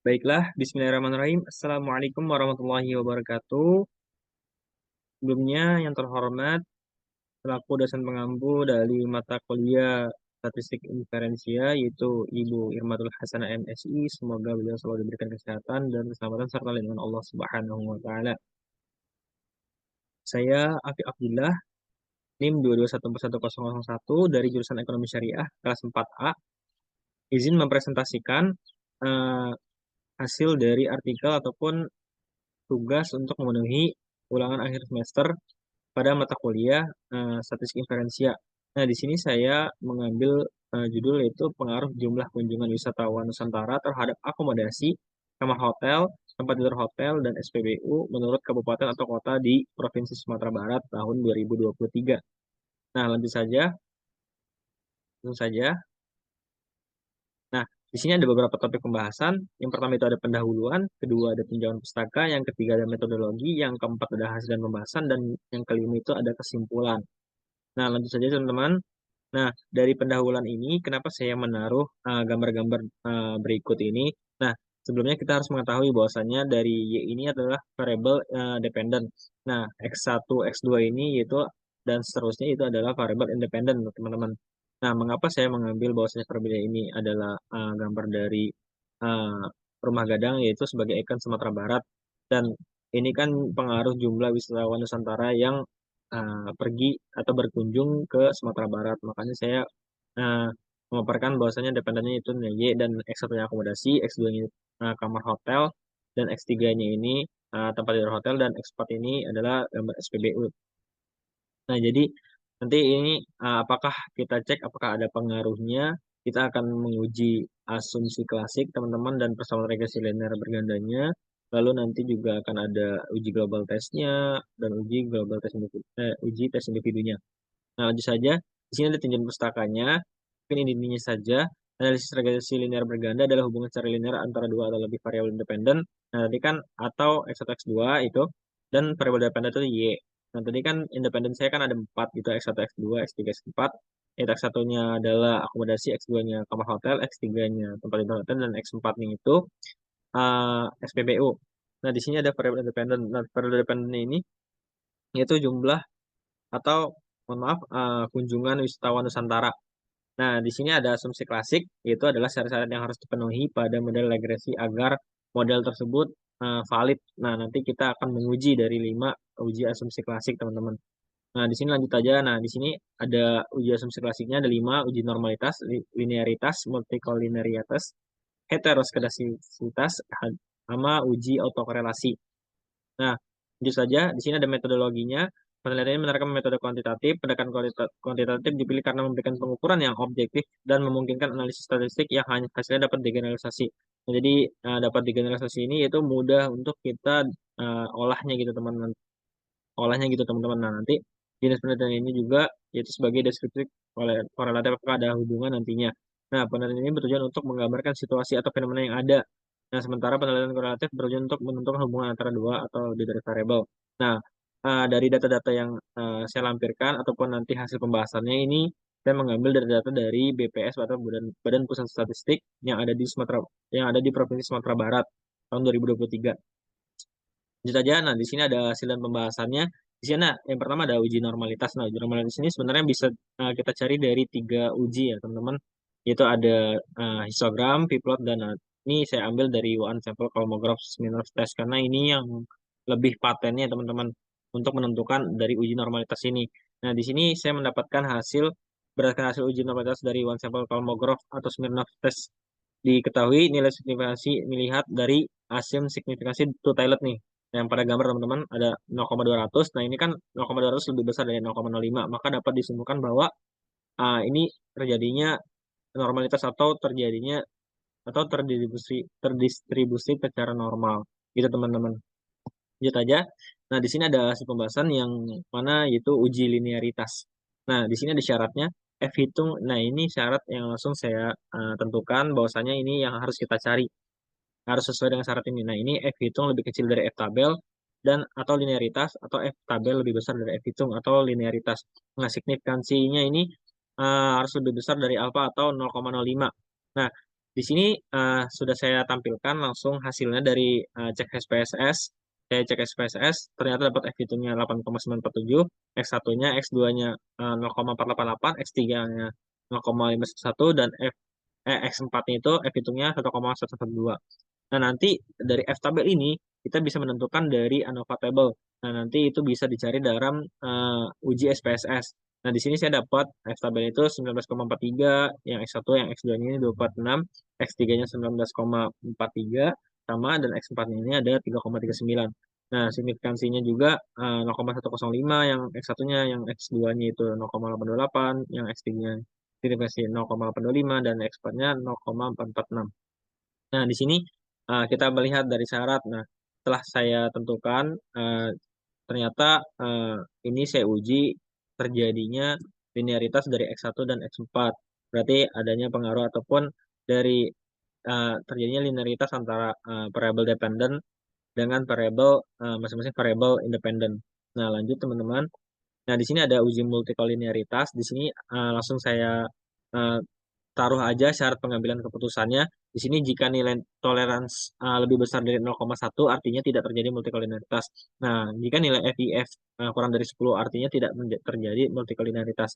Baiklah, Bismillahirrahmanirrahim. Assalamualaikum warahmatullahi wabarakatuh. Sebelumnya, yang terhormat, selaku dosen pengampu dari mata kuliah Statistik Inferensia, yaitu Ibu Irmatul Hasanah MSI. Semoga beliau selalu diberikan kesehatan dan keselamatan serta lindungan Allah Subhanahu wa Ta'ala. Saya Afiq Abdillah, NIM 2214101 dari jurusan Ekonomi Syariah, kelas 4A. Izin mempresentasikan eh, hasil dari artikel ataupun tugas untuk memenuhi ulangan akhir semester pada mata kuliah Statistik Inferensia. Nah, di sini saya mengambil judul yaitu pengaruh jumlah kunjungan wisatawan Nusantara terhadap akomodasi, kamar hotel, tempat tidur hotel, dan SPBU menurut kabupaten atau kota di Provinsi Sumatera Barat tahun 2023. Nah, langsung saja. Nah, di sini ada beberapa topik pembahasan. Yang pertama itu ada pendahuluan, kedua ada tinjauan pustaka, yang ketiga ada metodologi, yang keempat ada hasil dan pembahasan, dan yang kelima itu ada kesimpulan. Nah, lanjut saja teman-teman. Nah, dari pendahuluan ini, kenapa saya menaruh gambar-gambar berikut ini? Nah, sebelumnya kita harus mengetahui bahwasannya dari Y ini adalah variable dependent. Nah, X1, X2 ini yaitu dan seterusnya itu adalah variable independent, teman-teman. Nah, mengapa saya mengambil bahwasanya variable ini adalah gambar dari uh, rumah gadang yaitu sebagai ikon Sumatera Barat dan ini kan pengaruh jumlah wisatawan Nusantara yang pergi atau berkunjung ke Sumatera Barat. Makanya saya uh, memaparkan bahwasanya dependennya itu nilai Y dan X1-nya akomodasi, X2-nya kamar hotel, dan X3-nya ini tempat tidur hotel, dan X4 ini adalah gambar SPBU. Nah, jadi nanti ini apakah kita cek apakah ada pengaruhnya, kita akan menguji asumsi klasik teman-teman dan persamaan regresi linear bergandanya. Lalu nanti juga akan ada uji global testnya dan uji tes individunya. Nah, lanjut saja. Di sini ada tinjauan pustakanya. Mungkin intinya saja. Analisis regresi linear berganda adalah hubungan secara linear antara dua atau lebih variabel independen. Nah, tadi kan atau X1, X2 itu. Dan variabel dependen itu Y. Nah, tadi kan independen saya kan ada 4 gitu. X1, X2, X3, X4. Itu X1-nya adalah akomodasi, X2-nya kamar hotel, X3-nya tempat tidur hotel, dan X4-nya itu SPBU. Nah, di sini ada variabel independen. Nah, variabel independen ini yaitu jumlah atau mohon maaf kunjungan wisatawan Nusantara. Nah, di sini ada asumsi klasik, yaitu adalah syarat-syarat yang harus dipenuhi pada model regresi agar model tersebut valid. Nah, nanti kita akan menguji dari 5 uji asumsi klasik, teman-teman. Nah, di sini lanjut aja. Nah, di sini ada uji asumsi klasiknya, ada 5, uji normalitas, linearitas, multikolinearitas, heteroskedasitas, sama uji autokorelasi. Nah, lanjut saja. Di sini ada metodologinya. Penelitian ini menerapkan metode kuantitatif. Pendekatan kuantitatif dipilih karena memberikan pengukuran yang objektif dan memungkinkan analisis statistik yang hanya hasilnya dapat digeneralisasi. Nah, jadi dapat digeneralisasi ini yaitu mudah untuk kita olahnya gitu teman-teman. Olahnya gitu teman-teman. Nah, nanti jenis penelitian ini juga yaitu sebagai deskriptif korelatif apakah ada hubungan nantinya. Nah, penelitian ini bertujuan untuk menggambarkan situasi atau fenomena yang ada. Nah, sementara penelitian korelatif bertujuan untuk menentukan hubungan antara dua atau lebih dari variabel. Nah, dari data-data yang saya lampirkan ataupun nanti hasil pembahasannya ini, saya mengambil dari data dari BPS atau Badan Pusat Statistik yang ada di Provinsi Sumatera Barat tahun 2023. Lanjut aja. Nah, di sini ada hasil dan pembahasannya. Di sini yang pertama ada uji normalitas. Nah, uji normalitas ini sebenarnya bisa kita cari dari 3 uji ya, teman-teman. Yaitu ada histogram, p-plot, dan ini saya ambil dari one sampel kolmograph Smirnov test karena ini yang lebih patennya teman-teman untuk menentukan dari uji normalitas ini. Nah, di sini saya mendapatkan hasil berdasarkan hasil uji normalitas dari one sampel kolmograph atau Smirnov test. Diketahui nilai signifikasi dilihat dari hasil signifikasi two tiled nih. Yang pada gambar teman-teman ada 0,200. Nah, ini kan 0,200 lebih besar dari 0,05. Maka dapat disimpulkan bahwa ini terjadinya normalitas atau terjadinya atau terdistribusi secara normal. Gitu teman-teman. Lanjut aja. Nah, di sini ada hasil pembahasan yang mana yaitu uji linearitas. Nah, di sini ada syaratnya F hitung. Nah, ini syarat yang langsung saya tentukan bahwasanya ini yang harus kita cari. Harus sesuai dengan syarat ini. Nah, ini F hitung lebih kecil dari F tabel dan atau linearitas atau F tabel lebih besar dari F hitung atau linearitas. Nah, signifikansinya ini harus lebih besar dari alfa atau 0,05. Nah, Di sini sudah saya tampilkan langsung hasilnya dari cek SPSS. Saya cek SPSS, ternyata dapat F-nya 8,947, X1-nya, X2-nya 0,488, X3-nya 0,511, dan X4-nya itu F-nya 1,112. Nah, nanti dari F tabel ini kita bisa menentukan dari ANOVA table. Nah, nanti itu bisa dicari dalam uji SPSS. Nah, di sini saya dapat F tabel itu 19,43, yang X1, yang X2-nya ini 246, X3-nya 19,43, sama, dan X4-nya ini ada 3,39. Nah, signifikansinya juga 0,105, yang X1-nya, yang X2-nya itu 0,828, yang X3-nya signifikansi 0,825, dan X4-nya 0,446. Nah, di sini kita melihat dari syarat. Nah, setelah saya tentukan, ternyata eh, ini saya uji terjadinya linearitas dari X1 dan X4. Berarti adanya pengaruh ataupun dari terjadinya linearitas antara variable dependent dengan variable masing-masing variable independent. Nah, lanjut teman-teman. Nah, di sini ada uji multikolinearitas. Di sini langsung saya eh, taruh aja syarat pengambilan keputusannya. Di sini jika nilai toleransi lebih besar dari 0,1 artinya tidak terjadi multikolinearitas. Nah, jika nilai FIF kurang dari 10 artinya tidak terjadi multikolinearitas.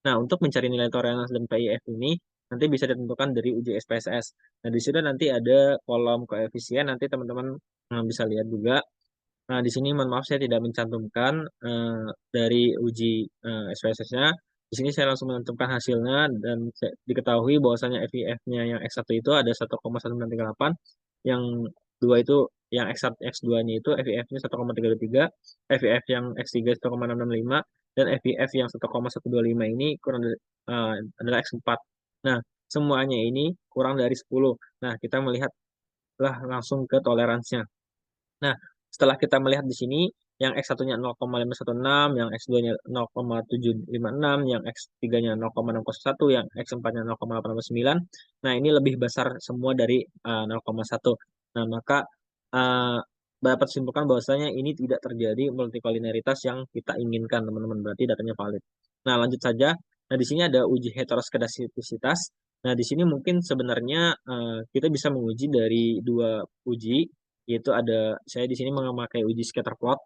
Nah, untuk mencari nilai toleransi dan PIF ini nanti bisa ditentukan dari uji SPSS. Nah, di situ nanti ada kolom koefisien, nanti teman-teman bisa lihat juga. Nah, di sini mohon maaf saya tidak mencantumkan dari uji SPSS-nya. Di sini saya langsung mencantumkan hasilnya dan diketahui bahwasanya FIF-nya yang X1 itu ada 1,1938, yang dua itu yang X1 X2-nya itu FIF-nya 1,323, FIF yang X3 1,665, dan FIF yang 1,125 ini kurang dari, eh, adalah X4. Nah, semuanya ini kurang dari 10. Nah, kita melihatlah langsung ke toleransinya. Nah, setelah kita melihat di sini, yang X1-nya 0,516, yang X2-nya 0,756, yang X3-nya 0,601, yang X4-nya 0,899. Nah, ini lebih besar semua dari 0,1. Nah, maka eh, dapat simpulkan bahwasanya ini tidak terjadi multikolinearitas yang kita inginkan, teman-teman. Berarti datanya valid. Nah, lanjut saja. Nah, di sini ada uji heteroskedastisitas. Nah, di sini mungkin sebenarnya kita bisa menguji dari dua uji, yaitu ada saya di sini memakai uji scatter plot,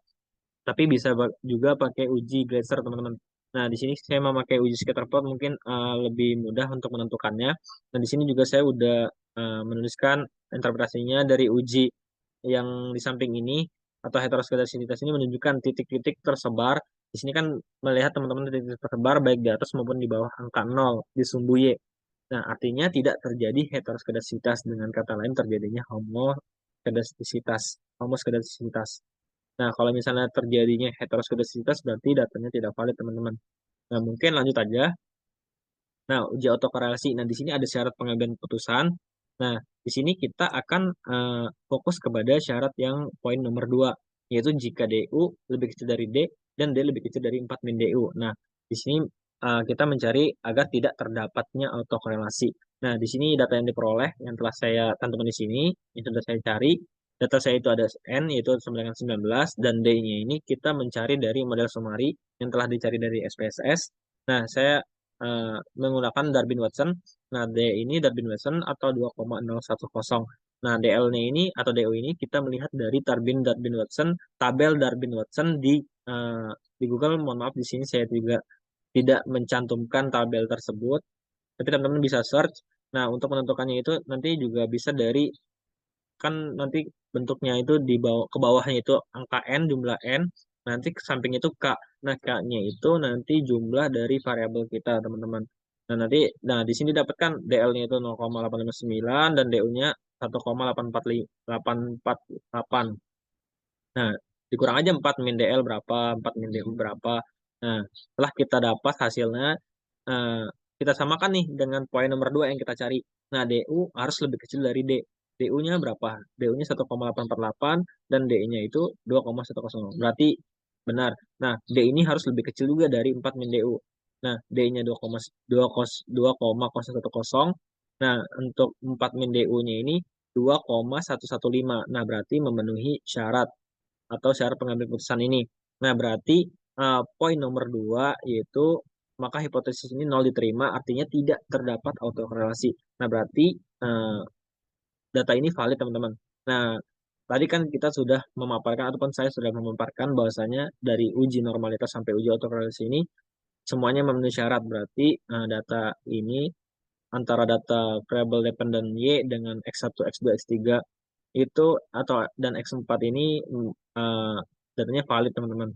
tapi bisa juga pakai uji Glasser, teman-teman. Nah, di sini saya memakai uji scatter plot mungkin lebih mudah untuk menentukannya. Dan di sini juga saya udah menuliskan interpretasinya dari uji yang di samping ini, atau heteroskedastisitas ini menunjukkan titik-titik tersebar. Di sini kan melihat teman-teman titik-titik tersebar baik di atas maupun di bawah angka 0 di sumbu Y. Nah, artinya tidak terjadi heteroskedastisitas. Dengan kata lain terjadinya homoskedastisitas. Homoskedastisitas. Nah, kalau misalnya terjadinya heteroskedastisitas berarti datanya tidak valid, teman-teman. Nah, mungkin lanjut aja. Nah, uji autokorelasi. Nah, di sini ada syarat pengambilan keputusan. Nah, di sini kita akan fokus kepada syarat yang poin nomor 2, yaitu jika DU lebih kecil dari D dan D lebih kecil dari 4 min DU. Nah, di sini kita mencari agar tidak terdapatnya autokorelasi. Nah, di sini data yang diperoleh yang telah saya cantumkan di sini, yang sudah saya cari. Data saya itu ada N, yaitu sama dengan 19, dan D-nya ini kita mencari dari model summary yang telah dicari dari SPSS. Nah, saya menggunakan Darwin-Watson. Nah, D ini Darwin-Watson atau 2,010. Nah, DL-nya ini atau DO ini kita melihat dari Darwin-Watson, tabel Darwin-Watson eh, di Google. Mohon maaf di sini saya juga tidak mencantumkan tabel tersebut, tapi teman-teman bisa search. Nah, untuk menentukannya itu nanti juga bisa dari, kan nanti bentuknya itu di bawah, ke bawahnya itu angka N, jumlah N, nanti ke samping itu K. Nah, K-nya itu nanti jumlah dari variabel kita, teman-teman. Nah, nanti di sini dapatkan DL-nya itu 0,859 dan DU-nya 1,848. Nah, dikurang aja 4 min DL berapa, 4 min DU berapa. Nah, setelah kita dapat hasilnya, eh, kita samakan nih dengan poin nomor 2 yang kita cari. Nah, DU harus lebih kecil dari D. DU-nya berapa? DU-nya 1,848 dan D-nya itu 2,100. Berarti benar. Nah, D ini harus lebih kecil juga dari 4 min DU. Nah, D-nya 2,110. Nah, untuk 4 min DU-nya ini 2,115. Nah, berarti memenuhi syarat atau syarat pengambil keputusan ini. Nah, berarti poin nomor 2 yaitu maka hipotesis ini nol diterima, artinya tidak terdapat autokorelasi. Nah, berarti eh, data ini valid, teman-teman. Nah, tadi kan kita sudah memaparkan ataupun saya sudah memaparkan bahwasanya dari uji normalitas sampai uji autokorelasi ini semuanya memenuhi syarat. Berarti data ini antara data variable dependent Y dengan X1, X2, X3 itu atau dan X4 ini datanya valid, teman-teman.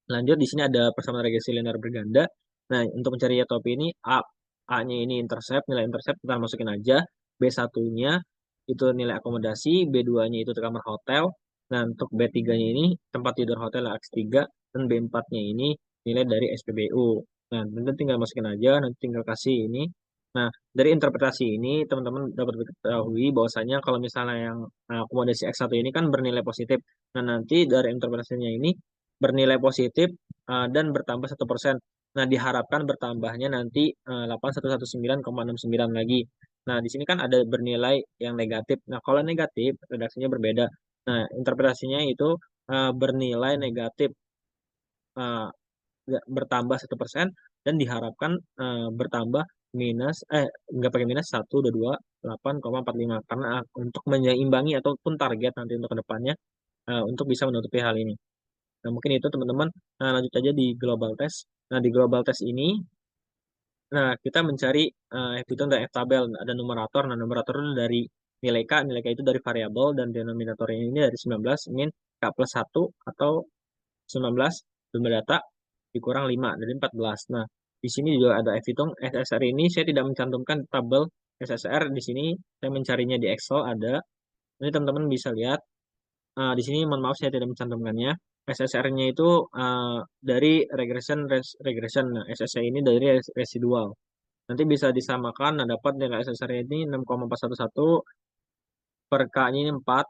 Lanjut, di sini ada persamaan regresi linear berganda. Nah, untuk mencari y topi ini A-nya ini intercept, nilai intercept kita masukin aja. B1-nya itu nilai akomodasi, B2-nya itu kamar hotel. Nah, untuk B3-nya ini tempat tidur hotel X3 dan B4-nya ini nilai dari SPBU. Nah, nanti tinggal masukin aja, nanti tinggal kasih ini. Nah, dari interpretasi ini teman-teman dapat diketahui bahwasanya kalau misalnya yang akomodasi X1 ini kan bernilai positif. Nah, nanti dari interpretasinya ini bernilai positif dan bertambah 1%. Nah, diharapkan bertambahnya nanti 8119,69 lagi. Nah, di sini kan ada bernilai yang negatif. Nah, kalau negatif, redaksinya berbeda. Nah, interpretasinya itu bernilai negatif eh, bertambah 1% dan diharapkan bertambah minus nggak pakai minus 122,8,45 karena untuk menyeimbangi ataupun target nanti untuk kedepannya untuk bisa menutupi hal ini. Nah, mungkin itu teman-teman. Nah, lanjut aja di global test. Nah, di global test ini, nah kita mencari F-hitung dan F-tabel. Ada numerator. Nah, numerator itu dari nilai K. Nilai K itu dari variabel dan denominatornya ini dari 19 min K plus 1 atau 19 jumlah data dikurang 5 dari 14. Nah, di sini juga ada F-hitung. SSR ini saya tidak mencantumkan tabel SSR. Di sini saya mencarinya di Excel ada. Ini teman-teman bisa lihat. Di sini mohon maaf saya tidak mencantumkannya. SSR-nya itu dari regression. Nah, SSR ini dari residual. Nanti bisa disamakan. Nah, dapat nilai SSR ini 6,411 per K-nya ini 4.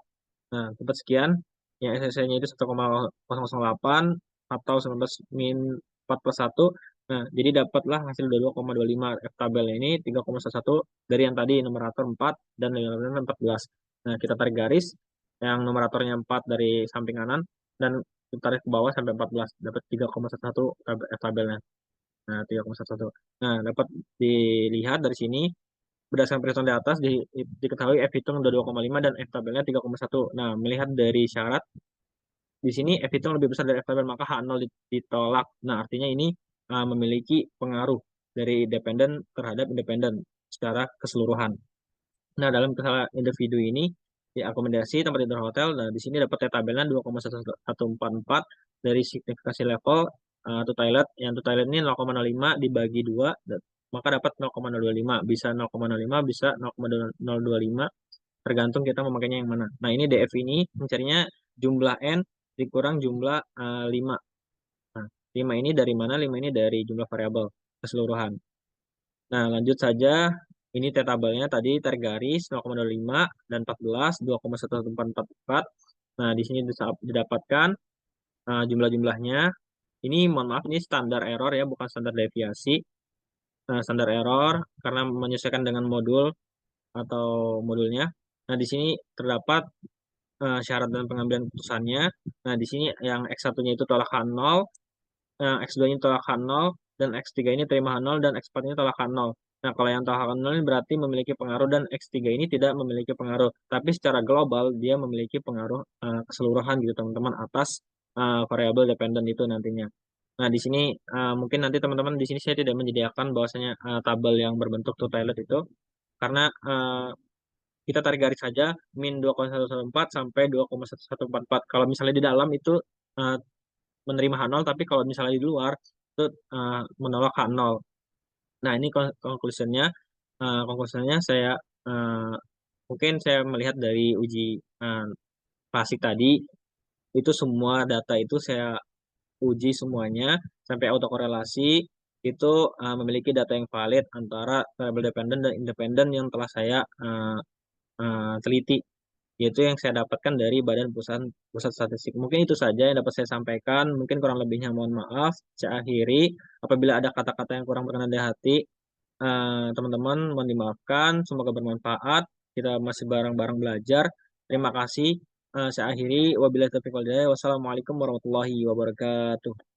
Nah, dapat sekian. Yang SSR-nya itu 1,008 atau 19 min 4 plus 1. Nah, jadi dapatlah hasil 22,25. F tabelnya ini 3,11 dari yang tadi numerator 4 dan denominator 14. Nah, kita tarik garis yang numeratornya 4 dari samping kanan dan kita tarik ke bawah sampai 14. Dapat 3,11 F tabelnya. Nah, 3,11. Nah, dapat dilihat dari sini berdasarkan perhitungan di atas diketahui F hitung udah 2,5 dan F tabelnya 3,1. Nah, melihat dari syarat di sini F hitung lebih besar dari F tabel maka H0 ditolak. Nah, artinya ini memiliki pengaruh dari dependen terhadap independen secara keseluruhan. Nah, dalam kesalahan individu ini diakomodasi tempat tidur hotel. Nah, di sini dapat tabelnya 2,1144 dari signifikasi level to toilet. Yang to toilet ini 0,05 dibagi 2, maka dapat 0,025. Bisa 0,05, bisa 0,025, tergantung kita memakainya yang mana. Nah, ini DF ini mencarinya jumlah N dikurang jumlah 5. Nah, 5 ini dari mana? 5 ini dari jumlah variabel keseluruhan. Nah, lanjut saja. Ini tabelnya tadi tergaris 0,25 dan 14, 2,11444. Nah, di sini didapatkan jumlah-jumlahnya. Ini mohon maaf, ini standar error ya, bukan standar deviasi. Standar error karena menyesuaikan dengan modul atau modulnya. Nah, di sini terdapat syarat dan pengambilan putusannya. Nah, di sini yang X1-nya itu tolak H0, X2-nya tolak H0, dan X3 ini terima H0, dan X4 ini tolak H0. Nah, kalau yang tolak H0 ini berarti memiliki pengaruh, dan X3 ini tidak memiliki pengaruh. Tapi secara global, dia memiliki pengaruh keseluruhan gitu, teman-teman, atas variabel dependent itu nantinya. Nah, di sini mungkin nanti teman-teman di sini saya tidak menyediakan bahwasanya tabel yang berbentuk two toilet itu, karena kita tarik garis saja min 2,114 sampai 2,1144. Kalau misalnya di dalam itu eh, menerima H0, tapi kalau misalnya di luar itu menolak H0. Nah, ini conclusionnya. Conclusionnya saya eh, mungkin saya melihat dari uji eh, klasik tadi itu semua data itu saya uji semuanya sampai autokorelasi itu memiliki data yang valid antara variable dependent dan independen yang telah saya teliti, yaitu yang saya dapatkan dari Badan Pusat Statistik. Mungkin itu saja yang dapat saya sampaikan. Mungkin kurang lebihnya mohon maaf. Saya akhiri. Apabila ada kata-kata yang kurang berkenan di hati, teman-teman mohon dimaafkan. Semoga bermanfaat. Kita masih bareng-bareng belajar. Terima kasih. Saya akhiri. Wabillahi taufiq wal hidayah. Wassalamualaikum warahmatullahi wabarakatuh.